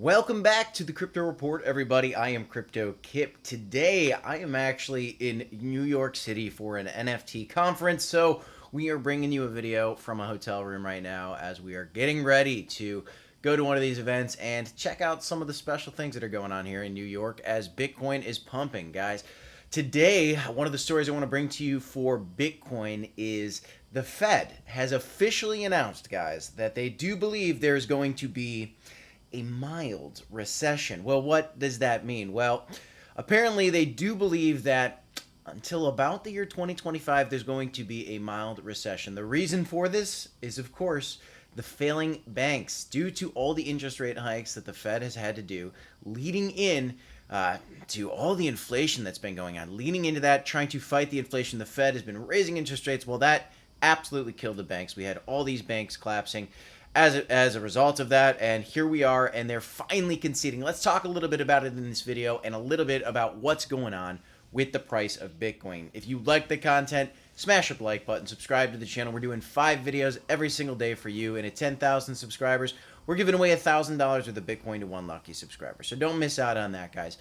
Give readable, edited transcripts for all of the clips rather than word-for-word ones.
Welcome back to the Crypto Report, everybody. I am Crypto Kip. Today, I am actually in New York City for an NFT conference, so we are bringing you a video from a hotel room right now as we are getting ready to go to one of these events and check out some of the special things that are going on here in New York as Bitcoin is pumping, guys. Today, one of the stories I want to bring to you for Bitcoin is the Fed has officially announced, guys, that they do believe there's going to be a mild recession. Well, what does that mean? Well, apparently they do believe that until about the year 2025, there's going to be a mild recession. The reason for this is, of course, the failing banks due to all the interest rate hikes that the Fed has had to do, leading in to all the inflation that's been going on. Leading into that, trying to fight the inflation, the Fed has been raising interest rates. Well, that absolutely killed the banks. We had all these banks collapsing as a result of that, and here we are, and they're finally conceding. Let's talk a little bit about it in this video and a little bit about what's going on with the price of Bitcoin. If you like the content, smash the like button, subscribe to the channel. We're doing 5 videos every single day for you, and at 10,000 subscribers, we're giving away $1,000 worth of Bitcoin to one lucky subscriber. So don't miss out on that, guys.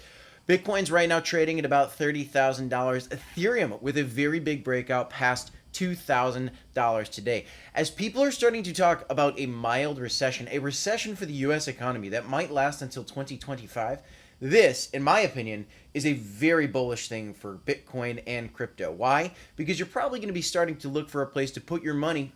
Bitcoin's right now trading at about $30,000. Ethereum with a very big breakout past $2,000 today. As people are starting to talk about a mild recession, a recession for the U.S. economy that might last until 2025, this, in my opinion, is a very bullish thing for Bitcoin and crypto. Why? Because you're probably going to be starting to look for a place to put your money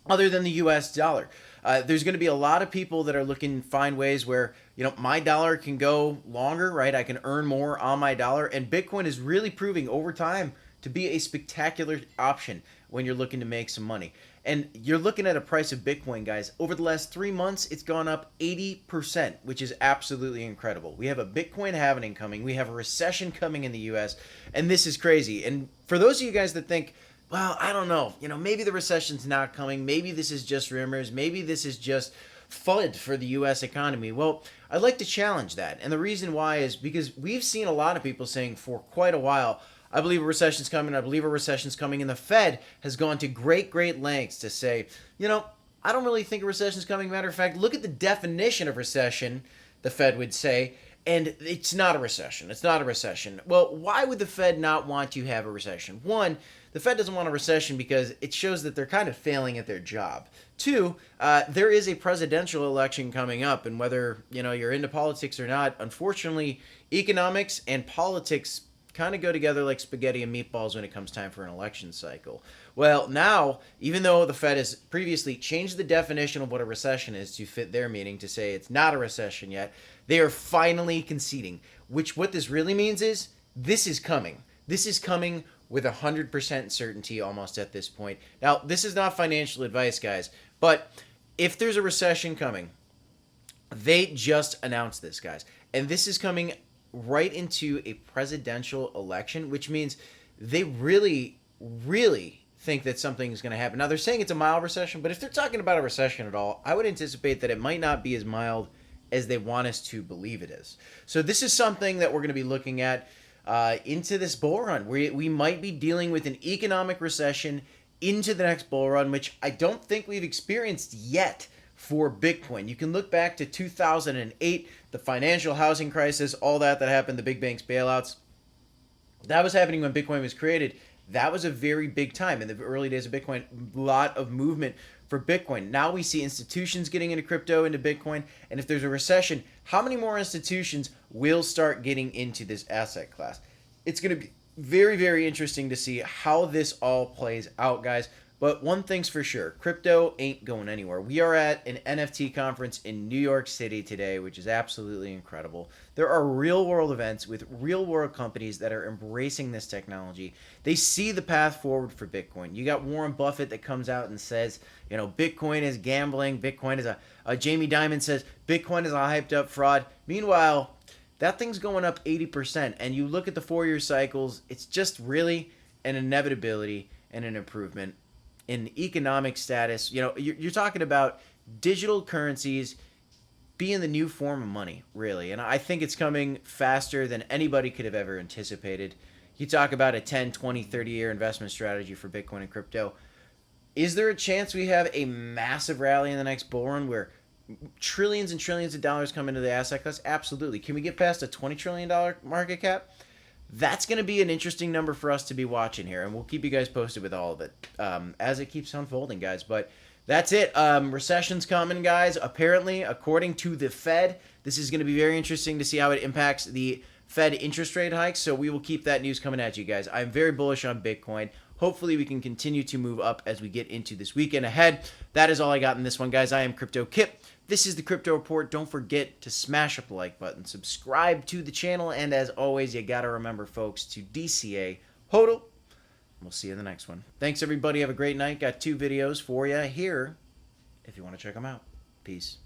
other than the U.S. dollar. There's going to be a lot of people that are looking to find ways where, my dollar can go longer, right? I can earn more on my dollar, and Bitcoin is really proving over time to be a spectacular option when you're looking to make some money. And you're looking at a price of Bitcoin, guys. Over the last 3 months, it's gone up 80%, which is absolutely incredible. We have a Bitcoin halving coming. We have a recession coming in the U.S., and this is crazy. And for those of you guys that think, well, I don't know, maybe the recession's not coming. Maybe this is just rumors. Maybe this is just FUD for the U.S. economy. Well, I'd like to challenge that. And the reason why is because we've seen a lot of people saying for quite a while, I believe a recession's coming, I believe a recession's coming, and the Fed has gone to great lengths to say, I don't really think a recession's coming. Matter of fact, look at the definition of recession, the Fed would say, and it's not a recession. It's not a recession. Well, why would the Fed not want to have a recession? One, the Fed doesn't want a recession because it shows that they're kind of failing at their job. Two, there is a presidential election coming up, and whether you're into politics or not, unfortunately, economics and politics kind of go together like spaghetti and meatballs when it comes time for an election cycle. Well, now, even though the Fed has previously changed the definition of what a recession is to fit their meaning to say it's not a recession yet, they are finally conceding, which what this really means is this is coming. This is coming with 100% certainty almost at this point. Now, this is not financial advice, guys, but if there's a recession coming, they just announced this, guys, and this is coming right into a presidential election, which means they really think that something's going to happen. Now, they're saying it's a mild recession, but if they're talking about a recession at all, I would anticipate that it might not be as mild as they want us to believe it is. So this is something that we're going to be looking at into this bull run. We might be dealing with an economic recession into the next bull run, which I don't think we've experienced yet for Bitcoin. You can look back to 2008, the financial housing crisis, all that happened, the big banks bailouts. That was happening when Bitcoin was created. That was a very big time in the early days of Bitcoin. A lot of movement for Bitcoin. Now we see institutions getting into crypto, into Bitcoin, and if there's a recession, how many more institutions will start getting into this asset class? It's going to be very interesting to see how this all plays out, guys. But one thing's for sure, crypto ain't going anywhere. We are at an NFT conference in New York City today, which is absolutely incredible. There are real-world events with real-world companies that are embracing this technology. They see the path forward for Bitcoin. You got Warren Buffett that comes out and says, Bitcoin is gambling. Bitcoin is Jamie Dimon says, Bitcoin is a hyped-up fraud. Meanwhile, that thing's going up 80%. And you look at the 4-year cycles, it's just really an inevitability and an improvement in economic status. You're talking about digital currencies being the new form of money, really. And I think it's coming faster than anybody could have ever anticipated. You talk about a 10, 20, 30-year investment strategy for Bitcoin and crypto. Is there a chance we have a massive rally in the next bull run where trillions and trillions of dollars come into the asset class? Absolutely. Can we get past a $20 trillion market cap? That's going to be an interesting number for us to be watching here, and we'll keep you guys posted with all of it as it keeps unfolding, guys. But that's it. Recession's coming, guys. Apparently, according to the Fed, this is going to be very interesting to see how it impacts the Fed interest rate hikes, so we will keep that news coming at you guys. I'm very bullish on Bitcoin. Hopefully, we can continue to move up as we get into this weekend ahead. That is all I got in this one, guys. I am Crypto Kip. This is the Crypto Report. Don't forget to smash up the like button, subscribe to the channel, and as always, you got to remember, folks, to DCA HODL. We'll see you in the next one. Thanks, everybody. Have a great night. Got 2 videos for you here if you want to check them out. Peace.